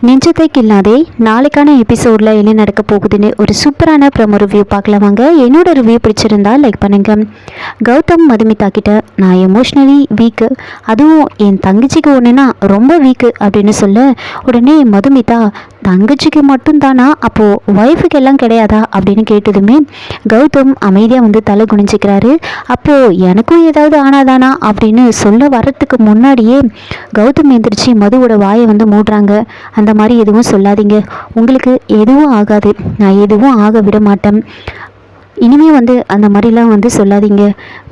நெஞ்சத்தை கில்லாதே நாளைக்கான எபிசோடில் என்ன நடக்க போகுதுன்னு ஒரு சூப்பரான ப்ரோமோ ரிவ்யூ பார்க்கலாம் வாங்க. என்னோட ரிவ்யூ பிடிச்சிருந்தா லைக் பண்ணுங்க. கௌதம் மதுமிதா கிட்ட நான் எமோஷ்னலி வீக்கு, அதுவும் என் தங்கச்சிக்கு ஒன்றுனா ரொம்ப வீக்கு அப்படின்னு சொல்ல உடனே மதுமிதா தங்கச்சிக்கு மட்டும்தானா, அப்போது ஒய்ஃபுக்கு எல்லாம் கிடையாதா அப்படின்னு கேட்டதுமே கௌதம் அமைதியாக தலை குனிஞ்சிக்கிறாரு. அப்போது எனக்கும் ஏதாவது ஆனாதானா அப்படின்னு சொல்ல வர்றதுக்கு முன்னாடியே கௌதம் எந்திரிச்சு மதுவோட வாயை மூடுறாங்க. அந்த மாதிரி எதுவும் சொல்லாதீங்க, உங்களுக்கு எதுவும் ஆகாது, நான் எதுவும் ஆக விட மாட்டேன். இனிமே அந்த மாதிரிலாம் சொல்லாதீங்க.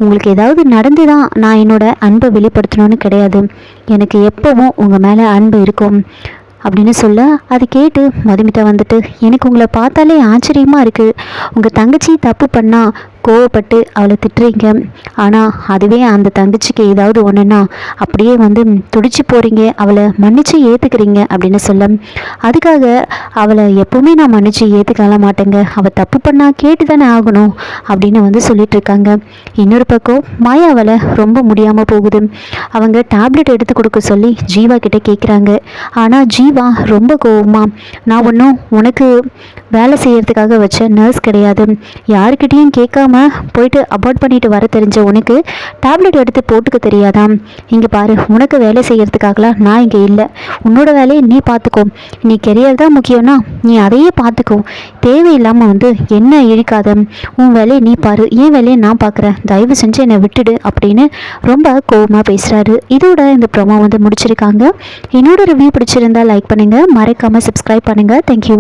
உங்களுக்கு ஏதாவது நடந்து தான் நான் என்னோட அன்பை வெளிப்படுத்தணும்னு கிடையாது. எனக்கு எப்போவும் உங்கள் மேலே அன்பு இருக்கும் அப்படின்னு சொல்ல அது கேட்டு மதுமிதா எனக்கு உங்களை பார்த்தாலே ஆச்சரியமாக இருக்குது. உங்கள் தங்கச்சி தப்பு பண்ணால் கோவப்பட்டு அவளை திட்டுறீங்க, ஆனால் அதுவே அந்த தங்கச்சிக்கு ஏதாவது ஒன்றுன்னா அப்படியே துடிச்சு போகிறீங்க, அவளை மன்னிச்சு ஏற்றுக்கிறீங்க அப்படின்னு சொல்ல அதுக்காக அவளை எப்போவுமே நான் மன்னிச்சு ஏற்றுக்கலாம் மாட்டேங்க, அவள் தப்பு பண்ணால் கேட்டு தானே ஆகணும் அப்படின்னு சொல்லிட்டு இருக்காங்க. இன்னொரு பக்கம் மாயா அவளை ரொம்ப முடியாமல் போகுது. அவங்க டேப்லெட் எடுத்து கொடுக்க சொல்லி ஜீவா கிட்டே கேட்குறாங்க. ஆனால் ஜீவா ரொம்ப கோவமா, நான் ஒன்றும் உனக்கு வேலை செய்யறதுக்காக வச்ச நர்ஸ் கிடையாது, யாருக்கிட்டேயும் கேட்காம போயிட்டு அபார்ட் பண்ணிட்டு வர தெரிஞ்ச உனக்கு டேப்லெட் எடுத்து போட்டுக்க தெரியாதாம். இங்கே பாரு, உனக்கு வேலை செய்யறதுக்காகலாம் நான் இங்கே இல்லை, உன்னோட வேலையை நீ பார்த்துக்கோ, நீ கெரியர் தான் முக்கியம்னா நீ அதையே பார்த்துக்கோ, தேவையில்லாமல் என்ன இழுக்காத, உன் வேலையை நீ பாரு, என் வேலையை நான் பார்க்குறேன், தயவு செஞ்சு என்னை விட்டுடு அப்படின்னு ரொம்ப கோவமாக பேசுகிறாரு. இதோட இந்த ப்ரோமோ முடிச்சிருக்காங்க. என்னோட ரிவ்யூ பிடிச்சிருந்தா லைக் பண்ணுங்கள், மறக்காமல் சப்ஸ்கிரைப் பண்ணுங்கள். தேங்க்யூ.